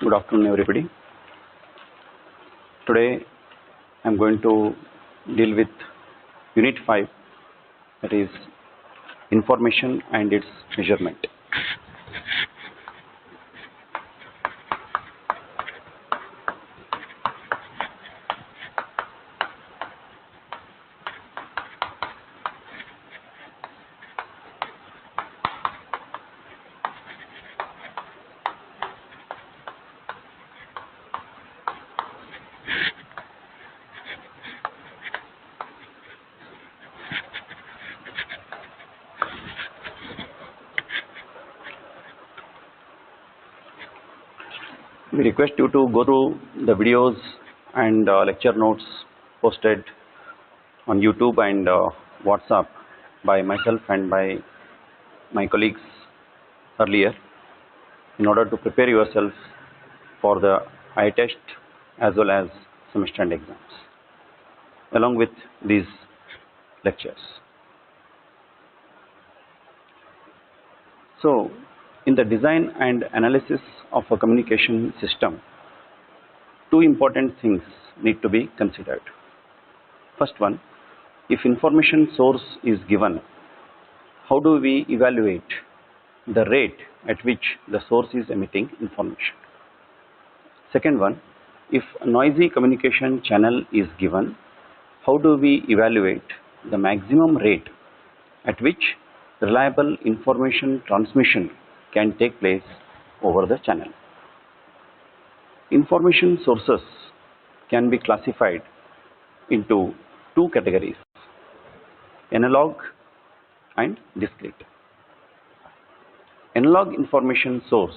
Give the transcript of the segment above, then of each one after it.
Good afternoon, everybody. Today I am going to deal with Unit 5, that is information and its measurement. We request you to go through the videos and lecture notes posted on YouTube and WhatsApp by myself and by my colleagues earlier in order to prepare yourself for the eye test as well as semester end exams along with these lectures. So, in the design and analysis of a communication system, two important things need to be considered. First one, if information source is given, how do we evaluate the rate at which the source is emitting information? Second one, if a noisy communication channel is given, how do we evaluate the maximum rate at which reliable information transmission can take place over the channel? Information sources can be classified into two categories: analog and discrete. Analog information source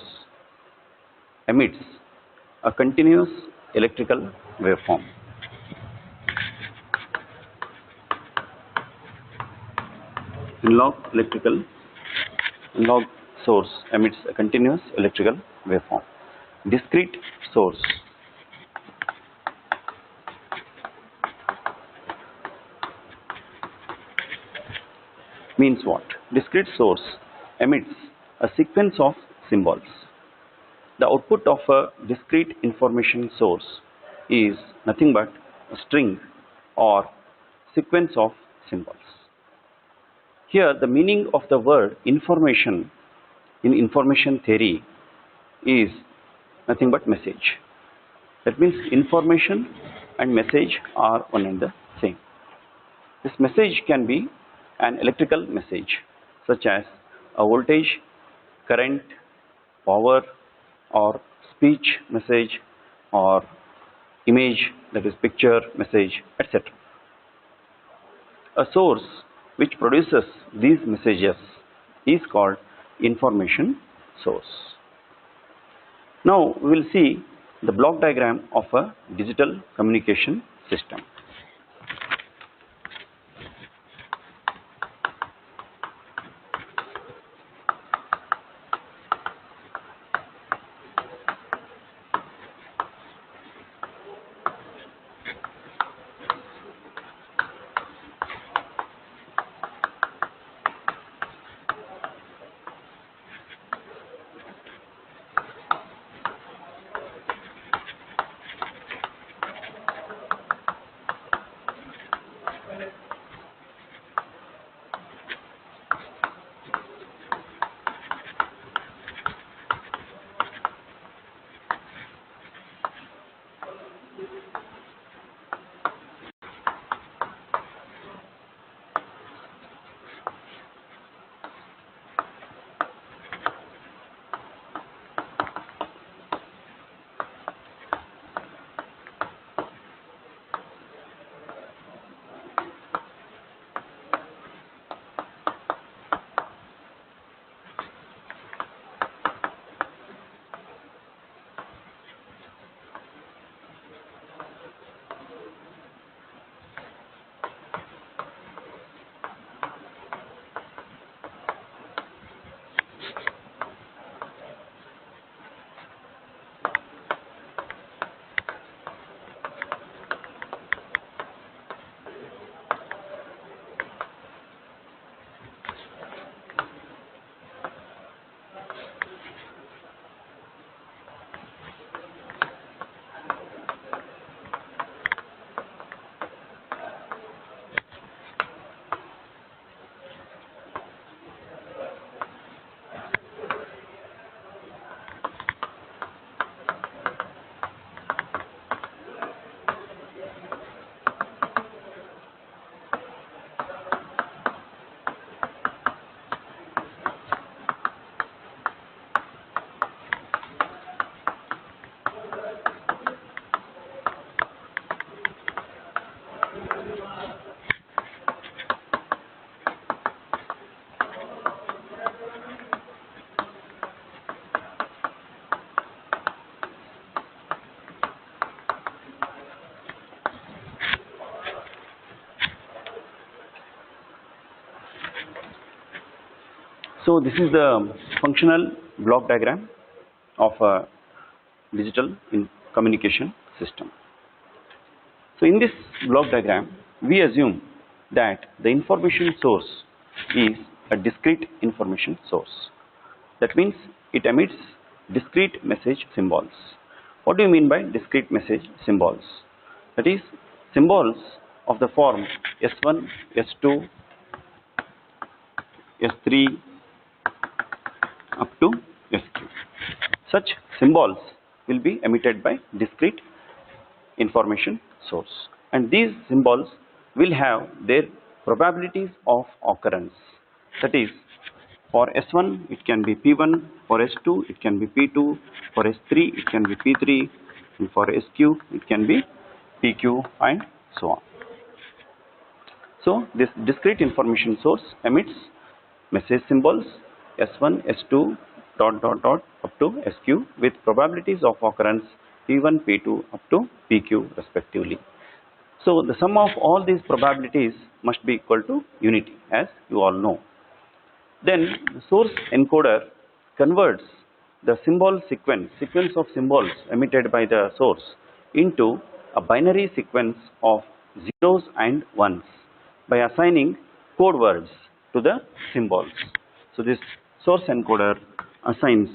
emits a continuous electrical waveform. Analog source emits a continuous electrical waveform. Discrete source means what? Discrete source emits a sequence of symbols. The output of a discrete information source is nothing but a string or sequence of symbols. Here the meaning of the word information in information theory is nothing but message. That means information and message are one and the same. This message can be an electrical message such as a voltage, current, power, or speech message, or image, that is picture message, etc. A source which produces these messages is called information source. Now we will see the block diagram of a digital communication system. So this is the functional block diagram of a digital communication system. So in this block diagram, we assume that the information source is a discrete information source. That means it emits discrete message symbols. What do you mean by discrete message symbols? That is, symbols of the form S1, S2, S3 up to SQ. Such symbols will be emitted by discrete information source, and these symbols will have their probabilities of occurrence. That is, for S1 it can be P1, for S2 it can be P2, for S3 it can be P3, and for SQ it can be PQ, and so on. So this discrete information source emits message symbols S1, S2, dot dot dot up to SQ with probabilities of occurrence P1, P2 up to PQ respectively. So the sum of all these probabilities must be equal to unity, as you all know. Then the source encoder converts the symbol sequence of symbols emitted by the source into a binary sequence of zeros and ones by assigning code words to the symbols. So this source encoder assigns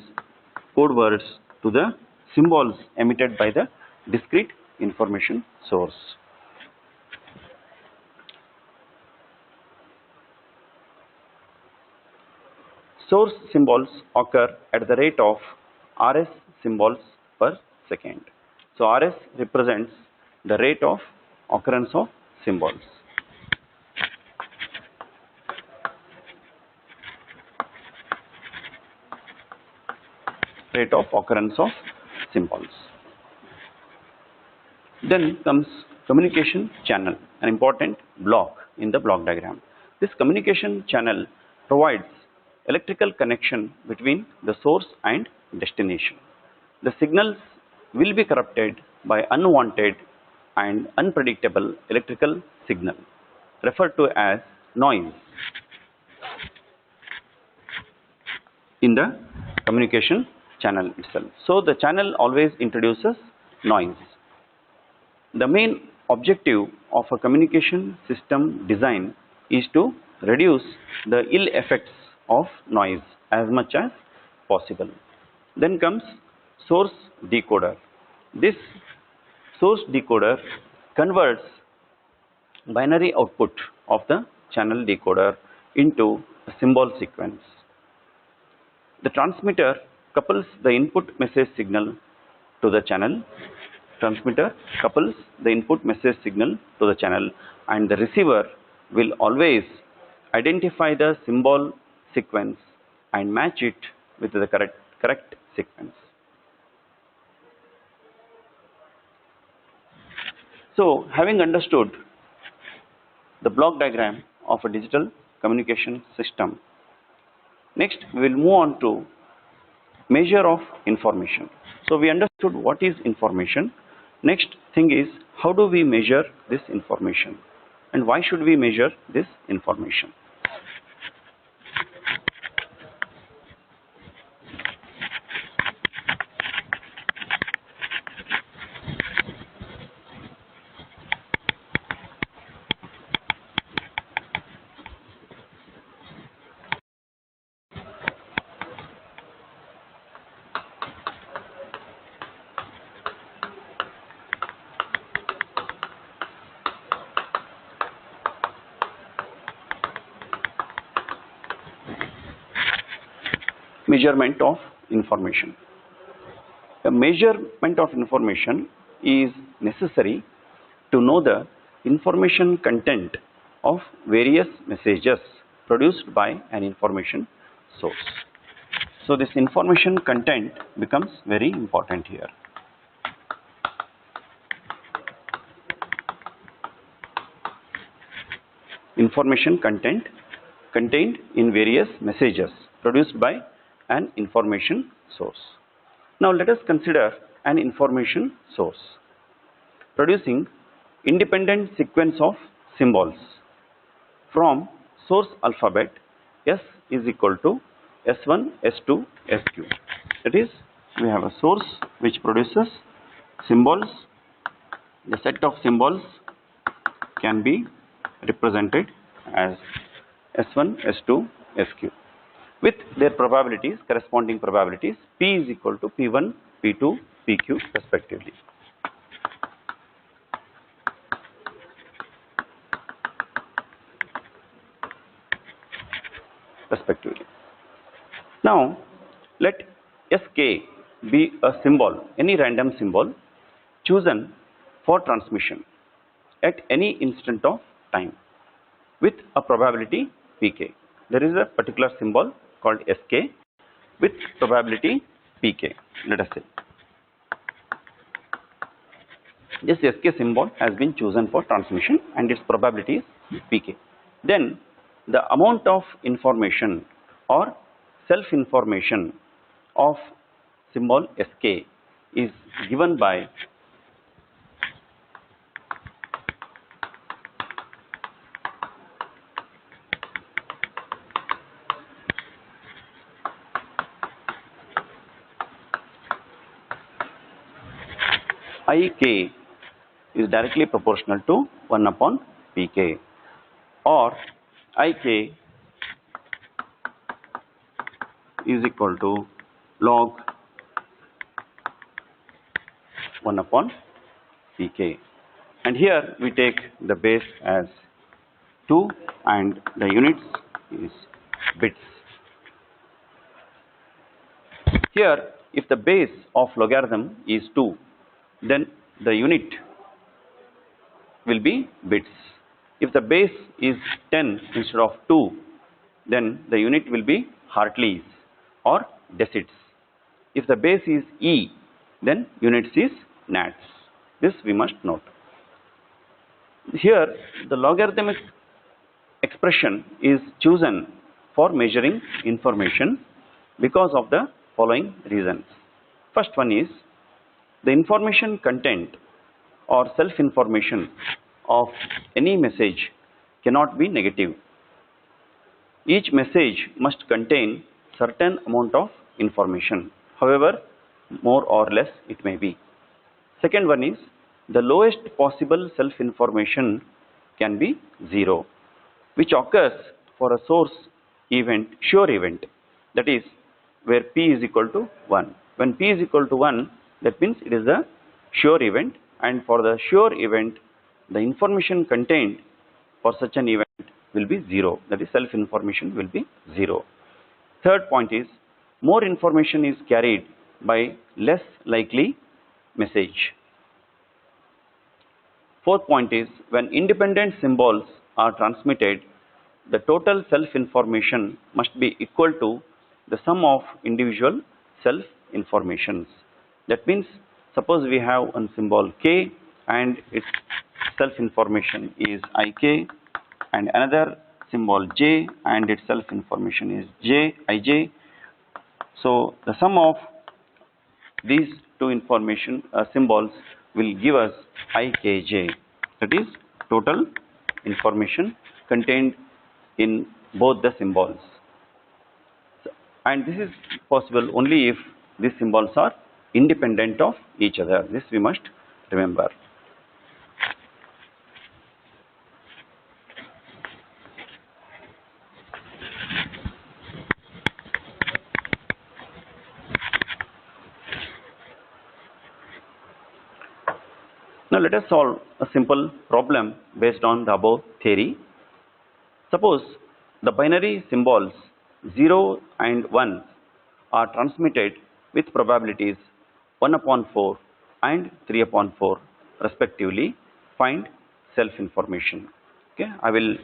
code words to the symbols emitted by the discrete information source. Source symbols occur at the rate of RS symbols per second. So RS represents the rate of occurrence of symbols. Rate of occurrence of symbols. Then comes communication channel, an important block in the block diagram. This communication channel provides electrical connection between the source and destination. The signals will be corrupted by unwanted and unpredictable electrical signal, referred to as noise, in the communication channel itself. So the channel always introduces noise. The main objective of a communication system design is to reduce the ill effects of noise as much as possible. Then comes source decoder. This source decoder converts binary output of the channel decoder into a symbol sequence. The transmitter couples the input message signal to the channel. Transmitter couples the input message signal to the channel, and the receiver will always identify the symbol sequence and match it with the correct sequence. So, having understood the block diagram of a digital communication system, next we will move on to measure of information. So we understood what is information. Next thing is, how do we measure this information, and why should we measure this information? Measurement of information. The measurement of information is necessary to know the information content of various messages produced by an information source. So this information content becomes very important here. Information content contained in various messages produced by an information source. Now let us consider an information source producing independent sequence of symbols. From source alphabet, S is equal to S1, S2, SQ. That is, we have a source which produces symbols. The set of symbols can be represented as S1, S2, SQ with their probabilities, corresponding probabilities. P is equal to P1, P2, PQ respectively. Now, let Sk be a symbol, any random symbol chosen for transmission at any instant of time with a probability Pk. There is a particular symbol called Sk with probability Pk, let us say. This Sk symbol has been chosen for transmission and its probability is Pk. Then the amount of information or self-information of symbol Sk is given by Ik is directly proportional to 1 upon Pk, or Ik is equal to log 1 upon Pk. And here we take the base as 2 and the units is bits. Here, if the base of logarithm is 2, then the unit will be bits. If the base is 10 instead of 2, then the unit will be Hartleys or decits. If the base is E, then units is nats. This we must note. Here, the logarithmic expression is chosen for measuring information because of the following reasons. First one is the information content or self-information of any message cannot be negative. Each message must contain certain amount of information, however more or less it may be. Second one is the lowest possible self-information can be 0, which occurs for a source event, sure event, that is where P is equal to 1. When P is equal to 1, that means it is a sure event, and for the sure event the information contained for such an event will be 0, that is self-information will be 0. Third point is more information is carried by less likely message. Fourth point is when independent symbols are transmitted, the total self-information must be equal to the sum of individual self-informations. That means suppose we have one symbol K and its self-information is Ik, and another symbol J and its self-information is Ij. So the sum of these two information symbols will give us Ikj, that is total information contained in both the symbols. And this is possible only if these symbols are independent of each other. This we must remember. Now let us solve a simple problem based on the above theory. Suppose the binary symbols 0 and 1 are transmitted with probabilities 1 upon 4 and 3 upon 4 respectively. Find self-information. Okay, I will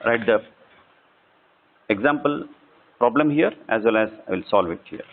write the example problem here as well as I will solve it here.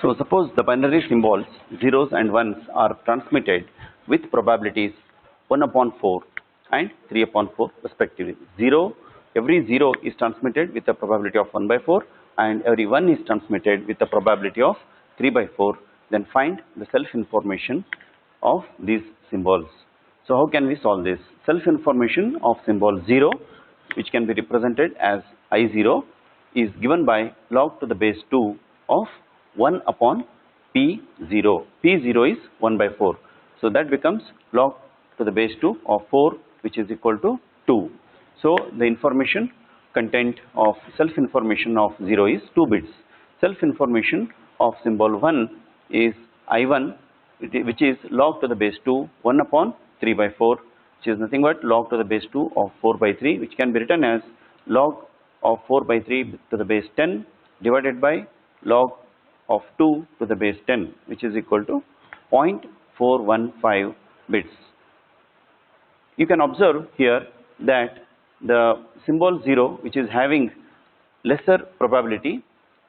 So suppose the binary symbols zeros and ones are transmitted with probabilities 1 upon 4 and 3 upon 4 respectively. Every 0 is transmitted with a probability of 1 by 4 and every 1 is transmitted with a probability of 3 by 4. Then find the self-information of these symbols. So how can we solve this? Self-information of symbol 0, which can be represented as I0, is given by log to the base 2 of 1 upon P0. P0 is 1 by 4. So that becomes log to the base 2 of 4, which is equal to 2. So the information content of self-information of 0 is 2 bits. Self-information of symbol 1 is I1, which is log to the base 2 1 upon 3 by 4, which is nothing but log to the base 2 of 4 by 3, which can be written as log of 4 by 3 to the base 10 divided by log of 2 to the base 10, which is equal to 0.415 bits. You can observe here that the symbol 0, which is having lesser probability,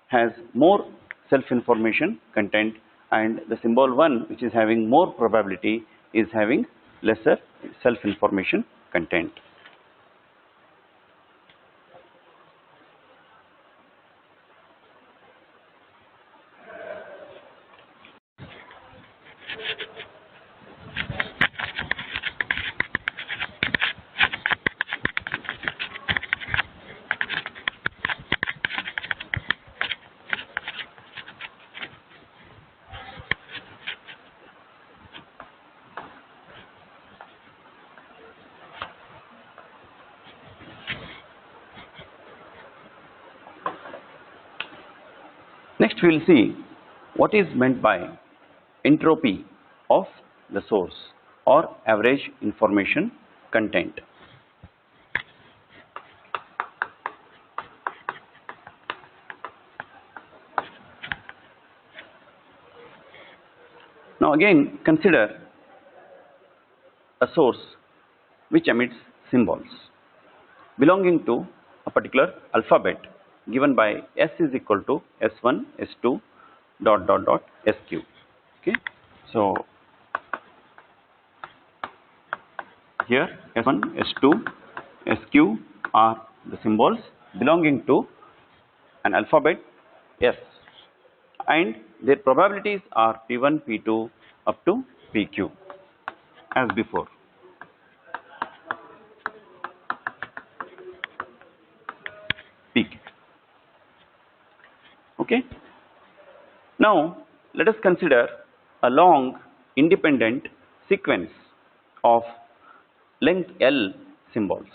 has more self-information content, and the symbol 1, which is having more probability, is having lesser self-information content. Next we will see what is meant by entropy of the source or average information content. Now again consider a source which emits symbols belonging to a particular alphabet given by S is equal to S1, S2, SQ. Okay. So here S1, S2, SQ are the symbols belonging to an alphabet S, and their probabilities are P1, P2 up to PQ as before. Peak. Okay. Now let us consider a long independent sequence of length L symbols.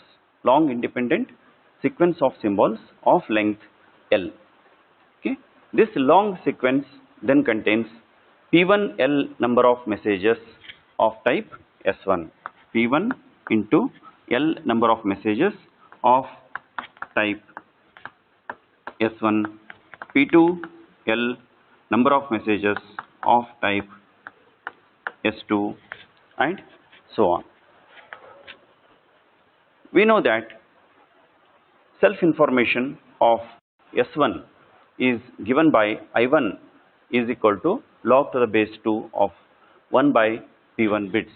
Long independent sequence of symbols of length L. Okay. This long sequence then contains P1L number of messages of type S1, P1 into L number of messages of type S1, P2 L number of messages of type S2, and so on. We know that self-information of S1 is given by I1 is equal to log to the base 2 of 1 by P1 bits.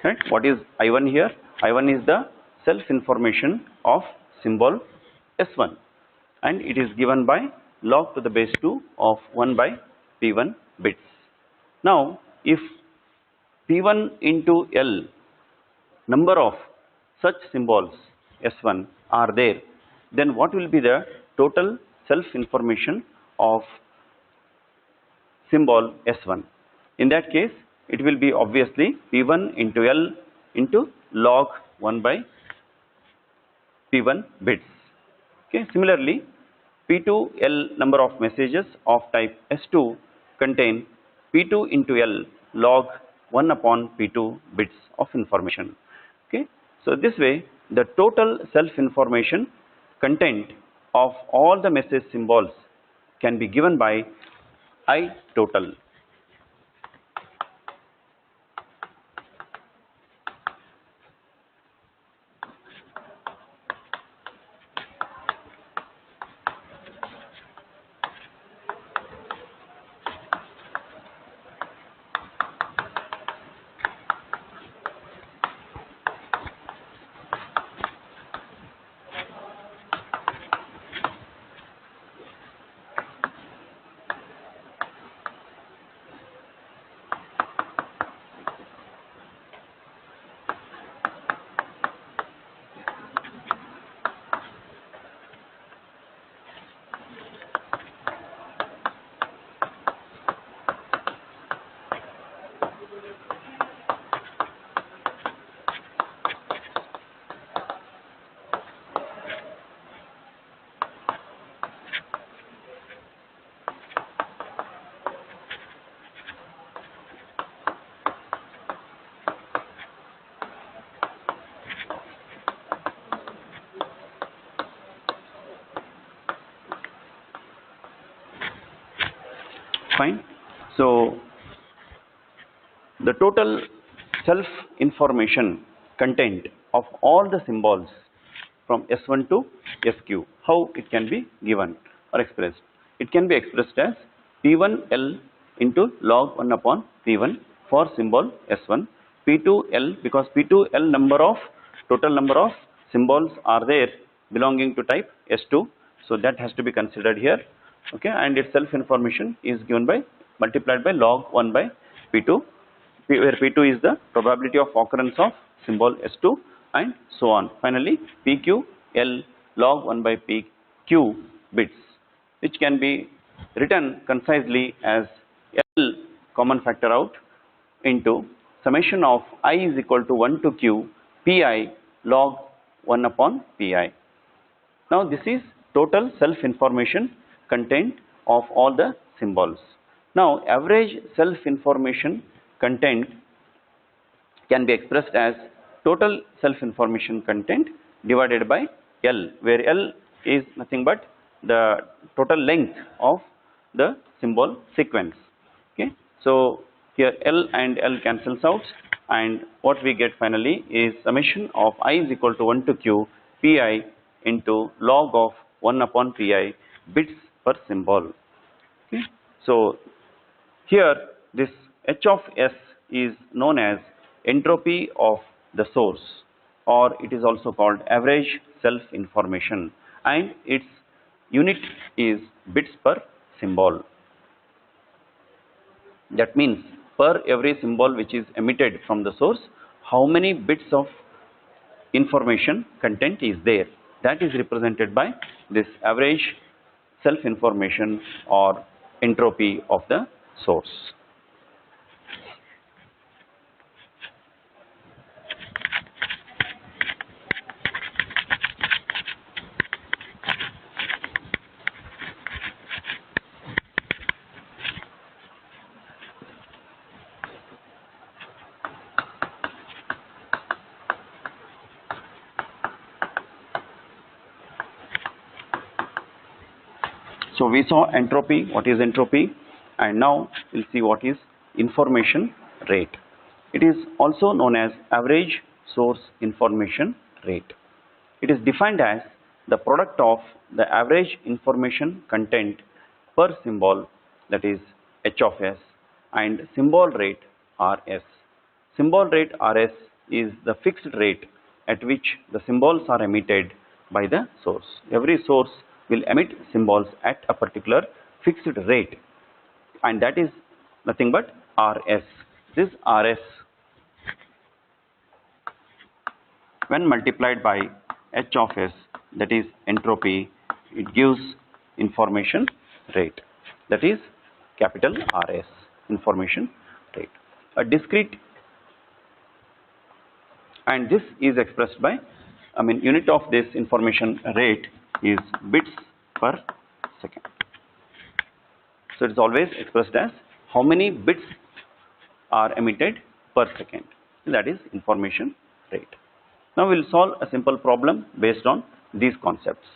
Right? What is I1 here? I1 is the self-information of symbol S1, and it is given by log to the base 2 of 1 by P1 bits. Now if P1 into L number of such symbols S1 are there, then what will be the total self information of symbol S1? In that case, it will be obviously P1 into L into log 1 by P1 bits. Okay. Similarly, P2L number of messages of type S2 contain P2 into L log 1 upon P2 bits of information. Okay. So this way, the total self information content of all the message symbols can be given by I total. Fine. So the total self information content of all the symbols from S1 to SQ, how it can be given or expressed? It can be expressed as P1L into log 1 upon P1 for symbol S1, P2L because P2L total number of symbols are there belonging to type S2, so that has to be considered here. Okay, and its self information is given by multiplied by log 1 by P2, where P2 is the probability of occurrence of symbol S2 and so on. Finally, PQL log 1 by PQ bits, which can be written concisely as L common factor out into summation of I is equal to 1 to Q Pi log 1 upon Pi. Now this is total self information content of all the symbols. Now average self information content can be expressed as total self information content divided by L, where L is nothing but the total length of the symbol sequence. Okay. So here L and L cancels out, and what we get finally is summation of I is equal to 1 to Q Pi into log of 1 upon Pi bits per symbol. Okay. So here this H of S is known as entropy of the source, or it is also called average self information, and its unit is bits per symbol. That means per every symbol which is emitted from the source, how many bits of information content is there. That is represented by this average self information or entropy of the source. So we saw entropy, what is entropy, and now we'll see what is information rate. It is also known as average source information rate. It is defined as the product of the average information content per symbol, that is H of S, and symbol rate Rs. Symbol rate Rs is the fixed rate at which the symbols are emitted by the source. Every source will emit symbols at a particular fixed rate, and that is nothing but Rs. This Rs When multiplied by h of s, that is entropy, it gives information rate, that is capital RS, information rate. A discrete, and this is expressed by, unit of this information rate is bits per second. So it is always expressed as how many bits are emitted per second, that is information rate. Now we will solve a simple problem based on these concepts.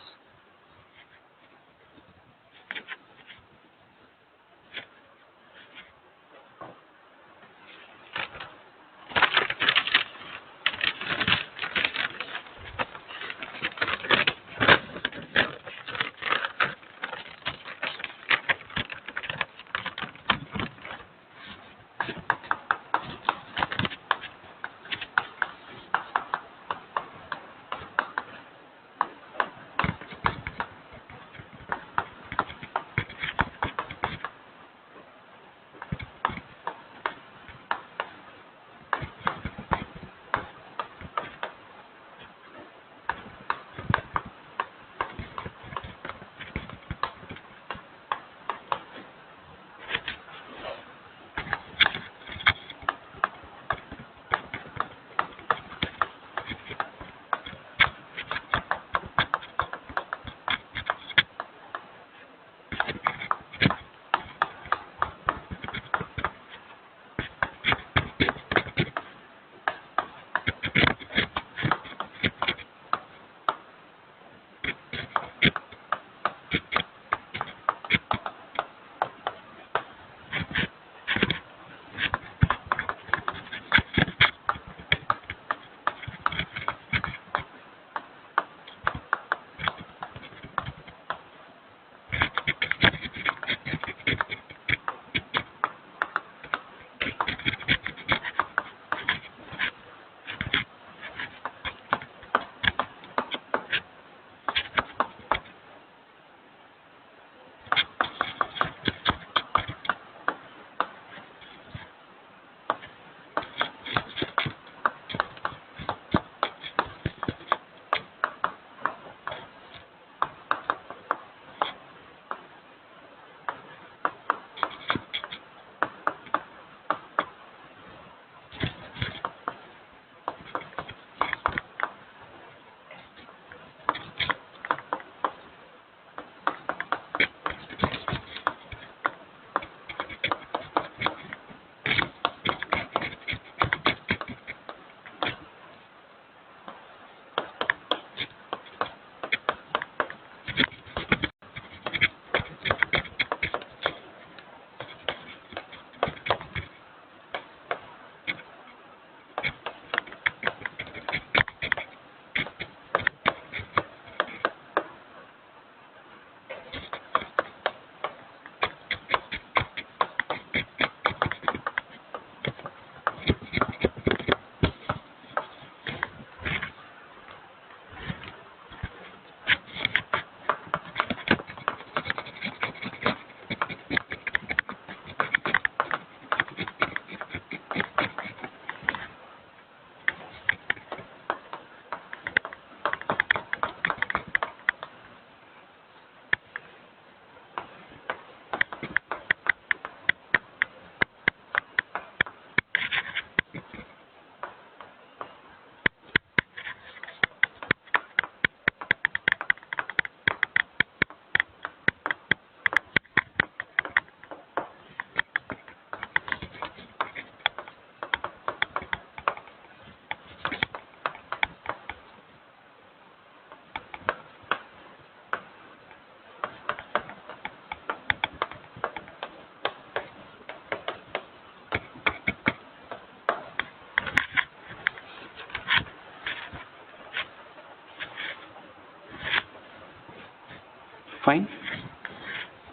Fine.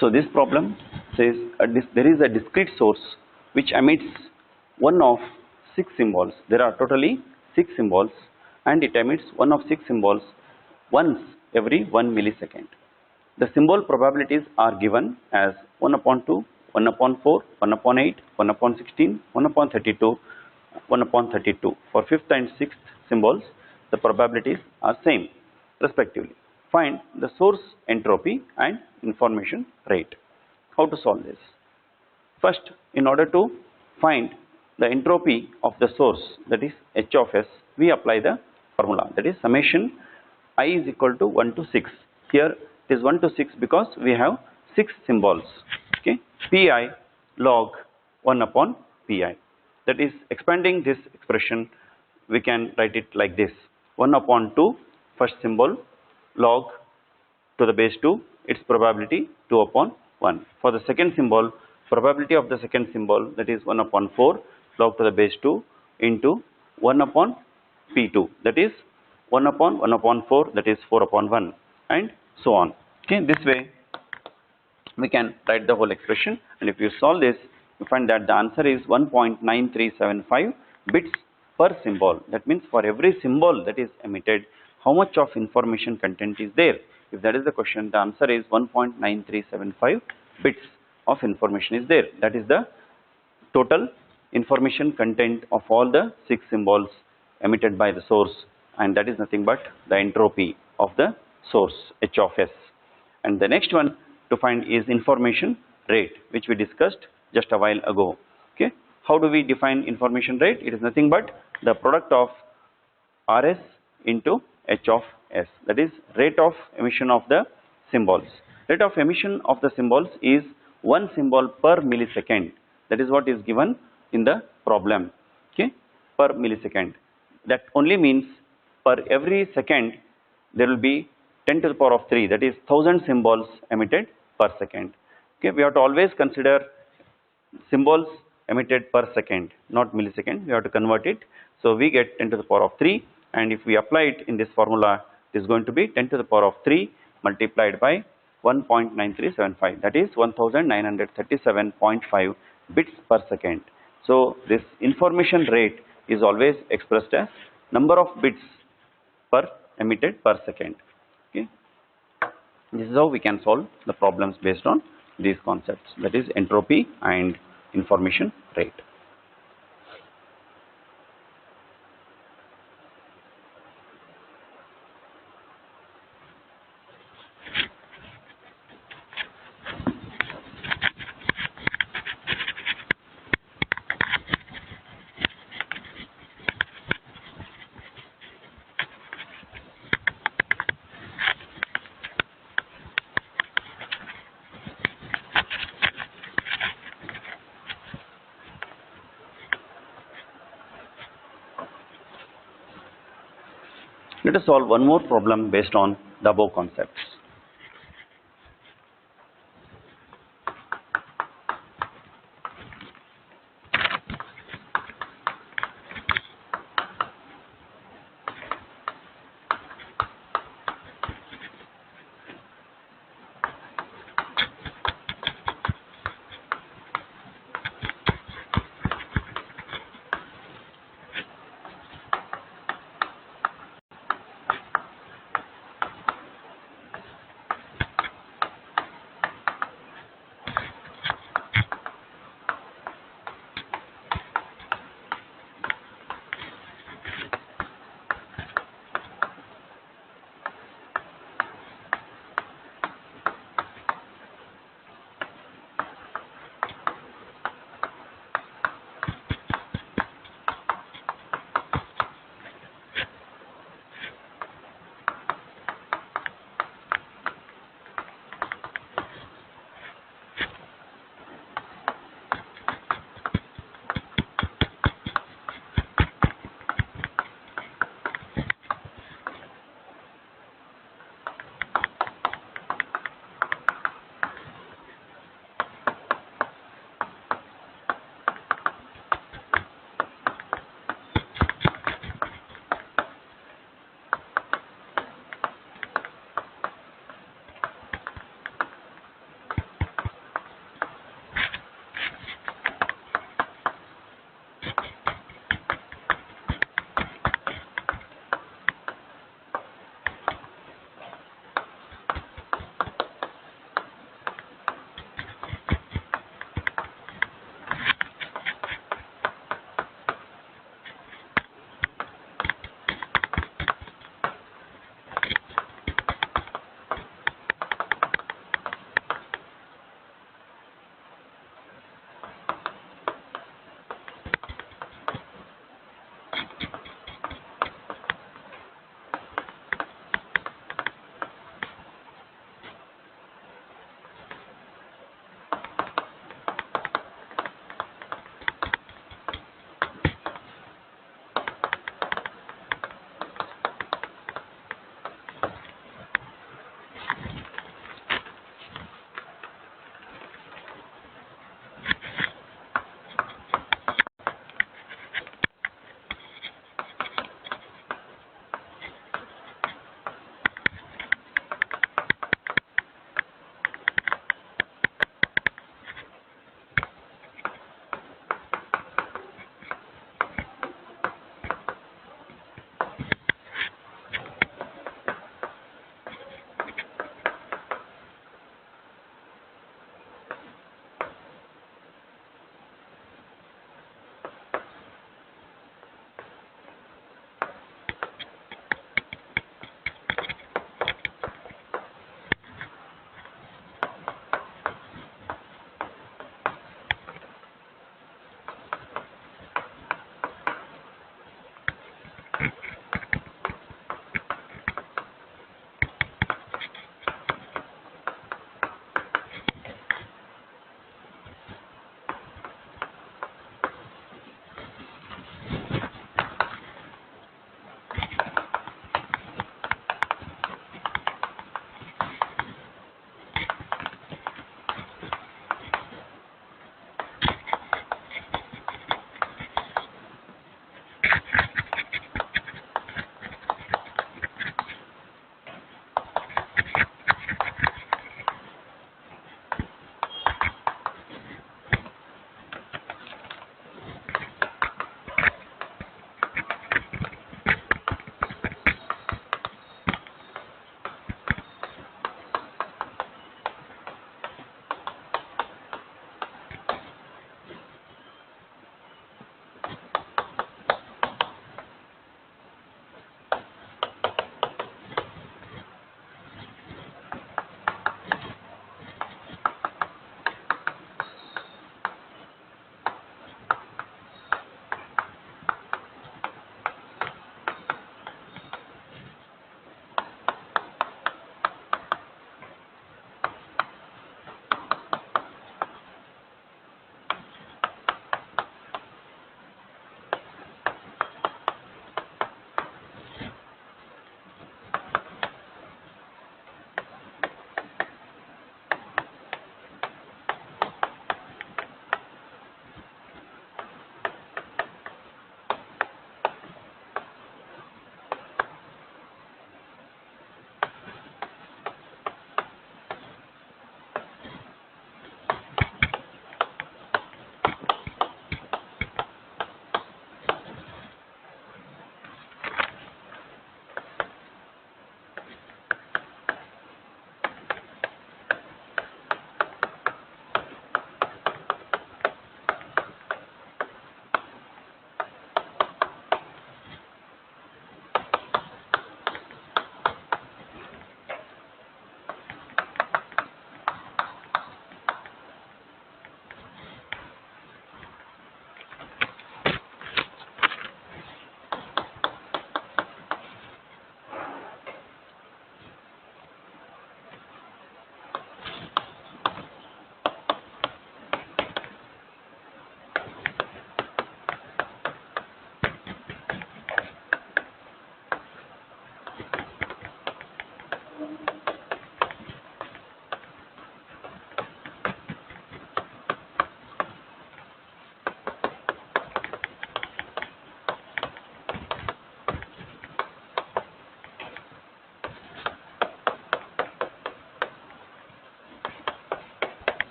So this problem says there is a discrete source which emits one of 6 symbols. There are totally 6 symbols, and it emits one of 6 symbols once every 1 millisecond. The symbol probabilities are given as 1 upon 2, 1 upon 4, 1 upon 8, 1 upon 16, 1 upon 32, 1 upon 32. For 5th and 6th symbols, the probabilities are same respectively. Find the source entropy and information rate. How to solve this? First, in order to find the entropy of the source, that is H of S, we apply the formula, that is summation I is equal to 1 to 6. Here it is 1 to 6 because we have 6 symbols. Okay, Pi log 1 upon Pi. That is, expanding this expression, we can write it like this: 1 upon 2, first symbol, log to the base 2, its probability 2 upon 1. For the second symbol, probability of the second symbol, that is 1 upon 4, log to the base 2 into 1 upon P2, that is 1 upon 4, that is 4 upon 1, and so on. Okay, this way we can write the whole expression, and if you solve this, you find that the answer is 1.9375 bits per symbol. That means for every symbol that is emitted, how much of information content is there? If that is the question, the answer is 1.9375 bits of information is there. That is the total information content of all the 6 symbols emitted by the source, and that is nothing but the entropy of the source H of S. And the next one to find is information rate, which we discussed just a while ago. Okay, how do we define information rate? It is nothing but the product of Rs into H of S, that is rate of emission of the symbols. Rate of emission of the symbols is 1 symbol per millisecond. That is what is given in the problem. Okay, per millisecond. That only means per every second there will be 10 to the power of 3, that is 1000 symbols emitted per second. Okay, we have to always consider symbols emitted per second, not millisecond. We have to convert it. So we get 10 to the power of 3, and if we apply it in this formula, it is going to be 10 to the power of 3 multiplied by 1.9375, that is 1937.5 bits per second. So this information rate is always expressed as number of bits per emitted per second. Okay, this is how we can solve the problems based on these concepts, that is entropy and information rate. Let us solve one more problem based on the above concepts.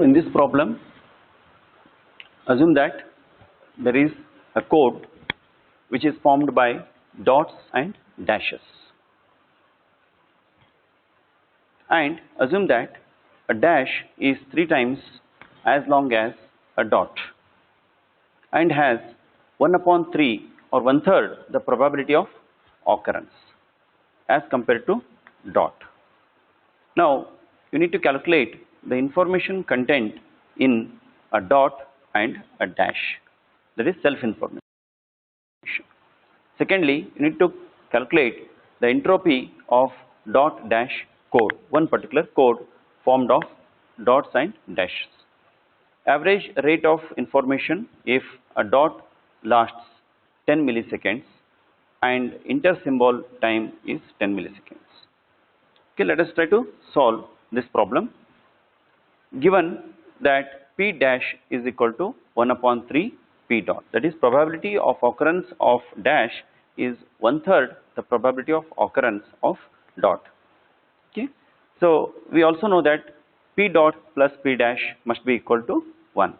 in this problem, assume that there is a code which is formed by dots and dashes, and assume that a dash is 3 times as long as a dot and has 1 upon 3 or 1/3 the probability of occurrence as compared to dot. Now you need to calculate the information content in a dot and a dash, that is self information. Secondly, you need to calculate the entropy of dot dash code, one particular code formed of dots and dashes. Average rate of information if a dot lasts 10 milliseconds and intersymbol time is 10 milliseconds. Okay, let us try to solve this problem. Given that p dash is equal to 1 upon 3 p dot, that is probability of occurrence of dash is 1/3 the probability of occurrence of dot. Okay, so we also know that p dot plus p dash must be equal to 1.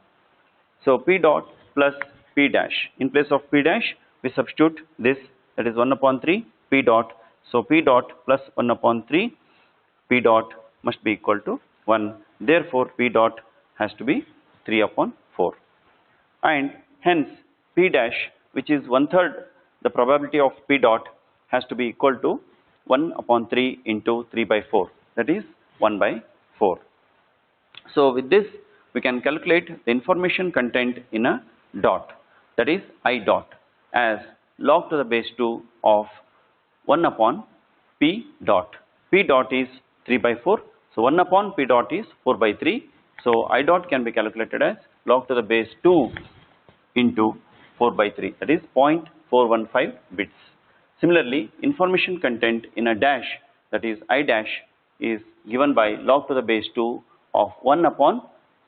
So p dot plus p dash, in place of p dash we substitute this, that is 1 upon 3 p dot. So p dot plus 1 upon 3 p dot must be equal to 1. Therefore p dot has to be 3 upon 4, and hence p dash, which is 1/3 the probability of p dot, has to be equal to 1 upon 3 into 3 by 4, that is 1 by 4. So with this we can calculate the information content in a dot, that is I dot, as log to the base 2 of 1 upon p dot. P dot is 3 by 4, so 1 upon p dot is 4 by 3. So I dot can be calculated as log to the base 2 into 4 by 3, that is 0.415 bits. Similarly, information content in a dash, that is I dash, is given by log to the base 2 of 1 upon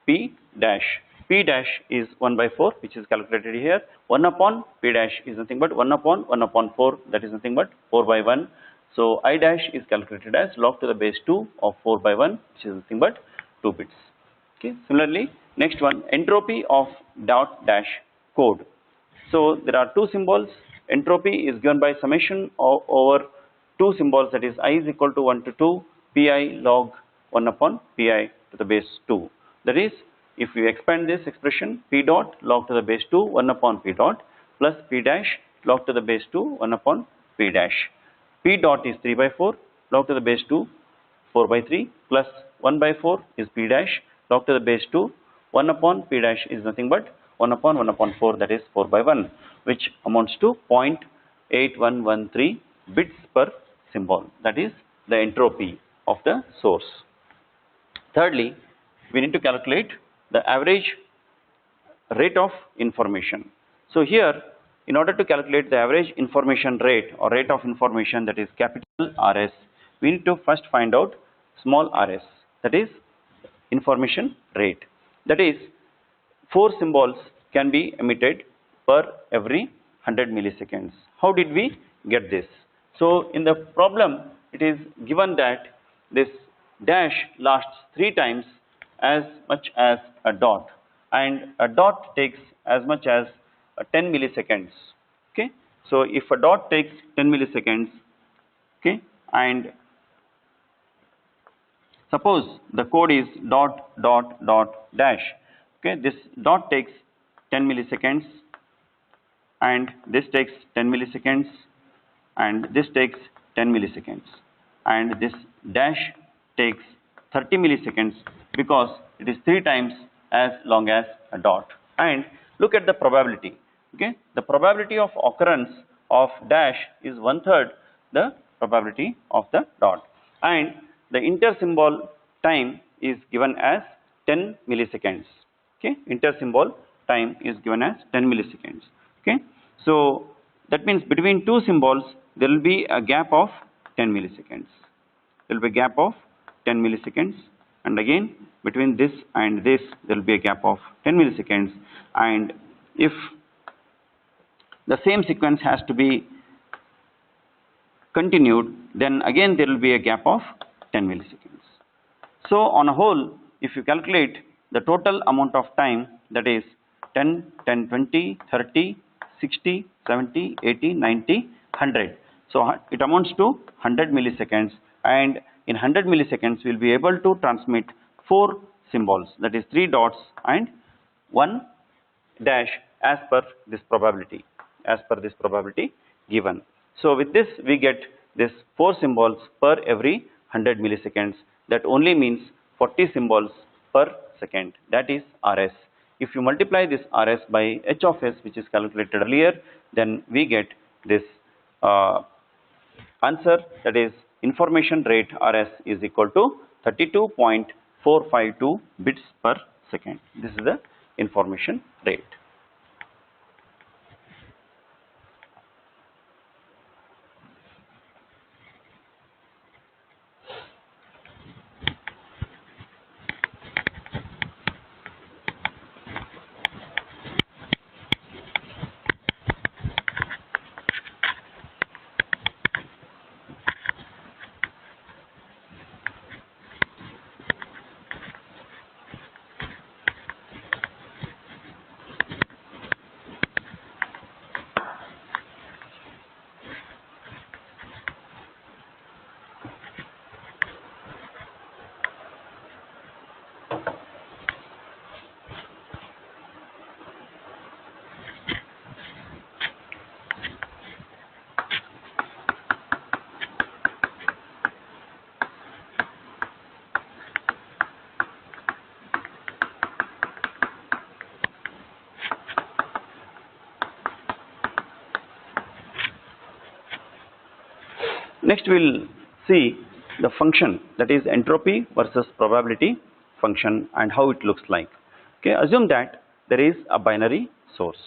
p dash. P dash is 1 by 4, which is calculated here. 1 upon p dash is nothing but 1 upon 4, that is nothing but 4 by 1. So I dash is calculated as log to the base 2 of 4 by 1, which is nothing but 2 bits. Okay. Similarly, next one, entropy of dot dash code. So there are two symbols. Entropy is given by summation over two symbols, that is I is equal to 1 to 2 pi log 1 upon pi to the base 2. That is, if we expand this expression, p dot log to the base 2 1 upon p dot plus p dash log to the base 2 1 upon p dash. P dot is 3 by 4 log to the base 2 4 by 3 plus 1 by 4 is p dash log to the base 2 1 upon p dash is nothing but 1 upon 4, that is 4 by 1, which amounts to 0.8113 bits per symbol, that is the entropy of the source. Thirdly, we need to calculate the average rate of information. So here, in order to calculate the average information rate or rate of information, that is capital RS, we need to first find out small rs, that is information rate. That is 4 symbols can be emitted per every 100 milliseconds. How did we get this? So in the problem, it is given that this dash lasts 3 times as much as a dot, and a dot takes as much as 10 milliseconds. Okay, so if a dot takes 10 milliseconds, okay, and suppose the code is dot dot dot dash, okay, this dot takes 10 milliseconds, and this takes 10 milliseconds, and this takes 10 milliseconds, and this dash takes 30 milliseconds, because it is 3 times as long as a dot. And look at the probability. Okay, the probability of occurrence of dash is 1/3 the probability of the dot, and the intersymbol time is given as 10 milliseconds. Okay, intersymbol time is given as 10 milliseconds. Okay, so that means between two symbols there will be a gap of 10 milliseconds. There will be a gap of 10 milliseconds, and again between this and this there will be a gap of 10 milliseconds, and if the same sequence has to be continued, then again there will be a gap of 10 milliseconds. So on a whole, if you calculate the total amount of time, that is 10, 10, 20, 30, 60, 70, 80, 90, 100. So it amounts to 100 milliseconds, and in 100 milliseconds we will be able to transmit 4 symbols, that is 3 dots and 1 dash as per this probability given. So with this we get this 4 symbols per every 100 milliseconds. That only means 40 symbols per second, that is RS. If you multiply this RS by H of S, which is calculated earlier, then we get this answer, that is information rate RS is equal to 32.452 bits per second. This is the information rate. Next we will see the function, that is entropy versus probability function, and how it looks like. Okay, assume that there is a binary source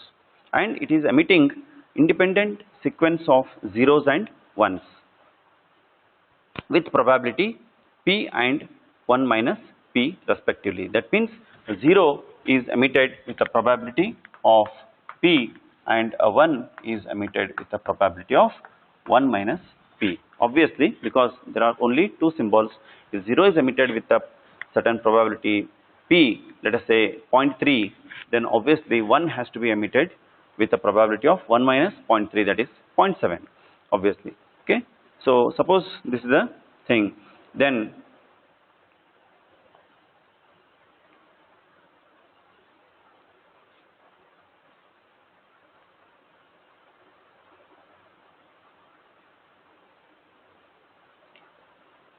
and it is emitting independent sequence of zeros and ones with probability p and 1 minus p respectively. That means 0 is emitted with a probability of p and a 1 is emitted with a probability of 1 minus p. Obviously, because there are only 2 symbols, if 0 is emitted with a certain probability p, let us say 0.3, then obviously 1 has to be emitted with a probability of 1 minus 0.3, that is 0.7, obviously. Okay. So suppose this is the thing, then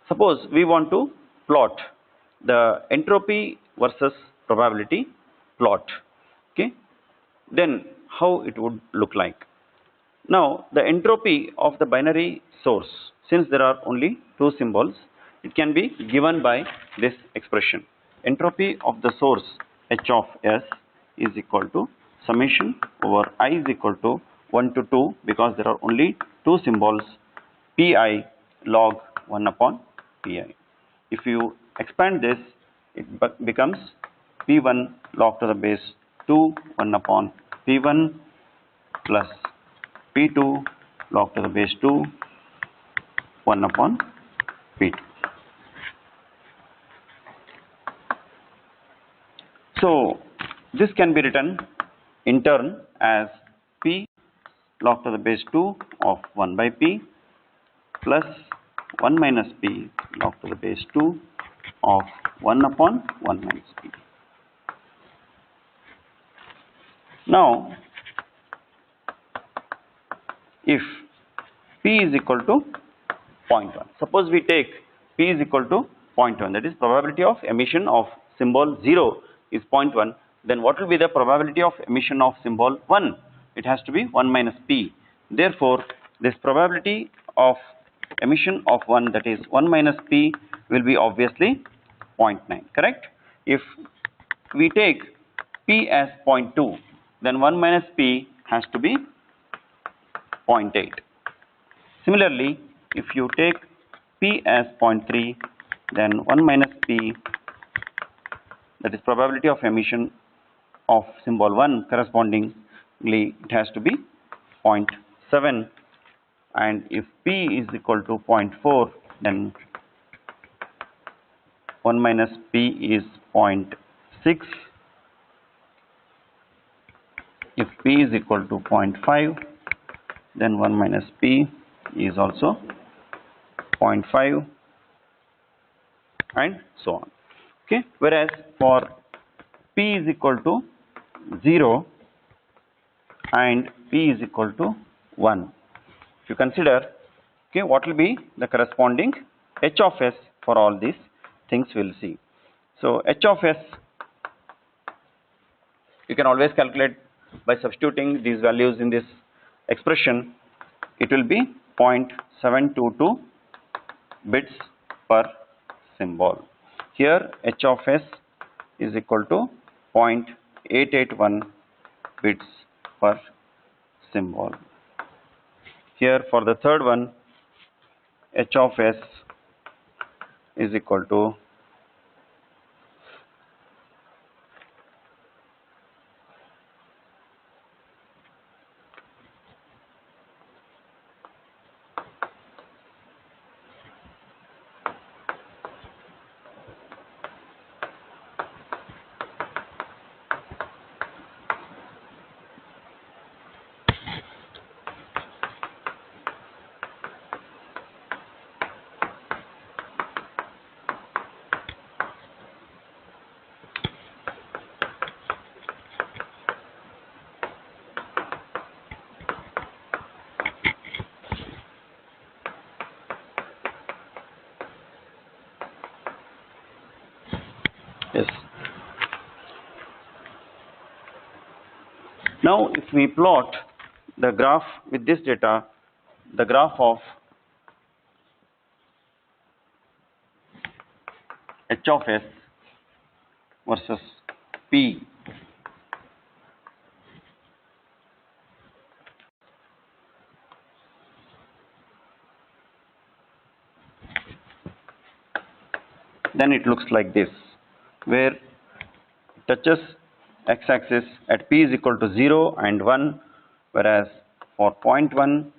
suppose we want to plot the entropy versus probability plot. Okay, then how it would look like? Now the entropy of the binary source, since there are only 2 symbols, it can be given by this expression. Entropy of the source H of S is equal to summation over I is equal to 1 to 2, because there are only 2 symbols, Pi log 1 upon Pi. If you expand this, it becomes P1 log to the base 2 1 upon P1 plus P2 log to the base 2 1 upon P2. So this can be written in turn as P log to the base 2 of 1 by P plus 1 minus P log to the base 2 of 1 upon 1 minus P. Now if P is equal to 0.1, suppose we take P is equal to 0.1, that is probability of emission of symbol 0 is 0.1, then what will be the probability of emission of symbol 1? It has to be 1 minus P. Therefore this probability of emission of 1, that is 1 minus P, will be obviously 0.9, correct? If we take P as 0.2, then 1 minus P has to be 0.8. Similarly, if you take P as 0.3, then 1 minus P, that is probability of emission of symbol 1, correspondingly it has to be 0.7, and if P is equal to 0.4, then 1 minus P is 0.6, 6 if p is equal to 0.5, then 1 minus p is also 0.5 and so on. Okay, whereas for p is equal to 0 and p is equal to 1, if you consider, okay, what will be the corresponding h of s for all these things we will see. So h of s you can always calculate by substituting these values in this expression. It will be 0.722 bits per symbol. Here h of s is equal to 0.881 bits per symbol. Here for the third one, h of s is equal to yes. Now if we plot the graph with this data, the graph of h of s versus p, then it looks like this, where it touches x-axis at p is equal to 0 and 1, whereas for 0.1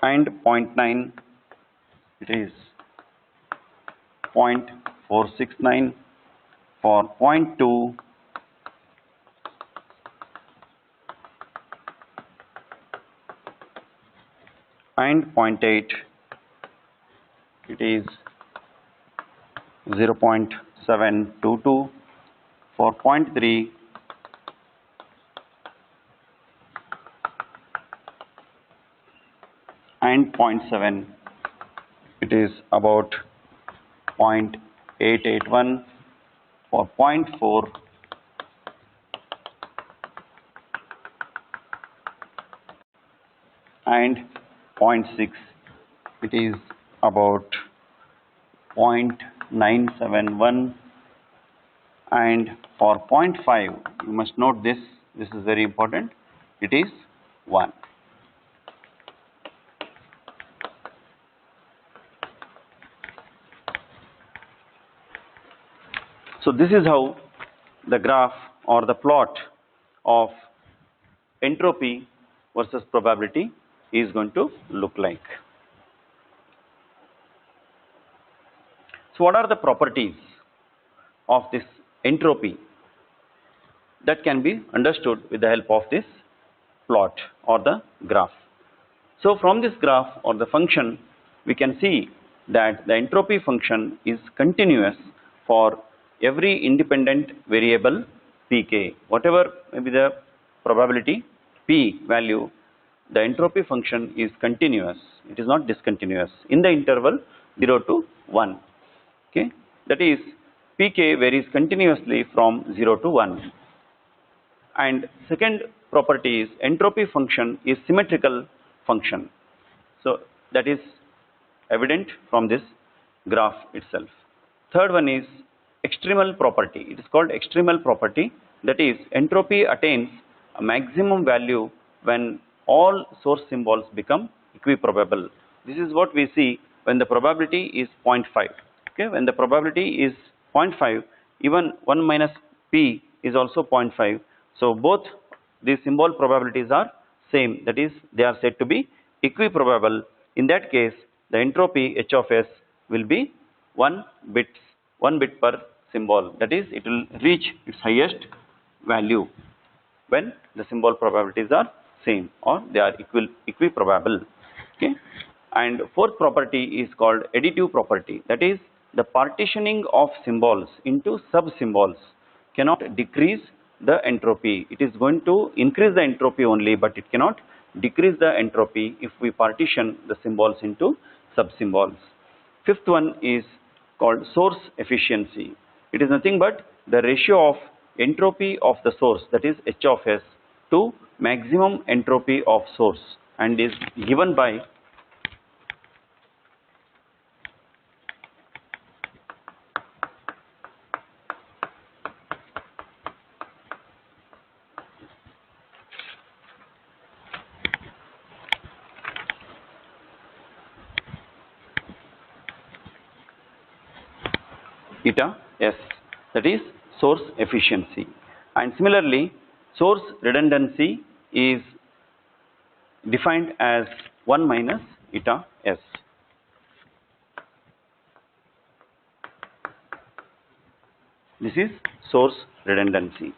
and 0.9 it is 0.469, for 0.2 and 0.8 it is 0.722, for 0.3 and 0.7 it is about 0.881, for 0.4 and 0.6 it is about 0.971, and for 0.5 you must note this is very important, it is 1. So this is how the graph or the plot of entropy versus probability is going to look like. So what are the properties of this entropy that can be understood with the help of this plot or the graph? So from this graph or the function, we can see that the entropy function is continuous for every independent variable pk. Whatever may be the probability p value, the entropy function is continuous, it is not discontinuous in the interval 0 to 1. Okay, that is pk varies continuously from 0 to 1. And second property is entropy function is symmetrical function. So that is evident from this graph itself. Third one is extremal property. It is called extremal property, that is entropy attains a maximum value when all source symbols become equiprobable. This is what we see when the probability is 0.5. Okay, when the probability is 0.5, even 1 minus p is also 0.5. So both these symbol probabilities are same, that is they are said to be equiprobable. In that case, the entropy H of S will be 1 bit per symbol. That is, it will reach its highest value when the symbol probabilities are same or they are equiprobable. Okay. And fourth property is called additive property. That is, the partitioning of symbols into sub-symbols cannot decrease the entropy. It is going to increase the entropy only, but it cannot decrease the entropy if we partition the symbols into sub-symbols. Fifth one is called source efficiency. It is nothing but the ratio of entropy of the source, that is H of S, to maximum entropy of source, and is given by eta S, that is source efficiency. And similarly, source redundancy is defined as 1 minus eta S. This is source redundancy.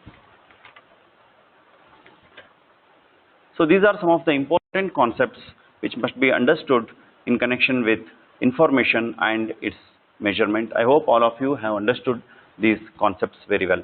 So these are some of the important concepts which must be understood in connection with information and its measurement. I hope all of you have understood these concepts very well.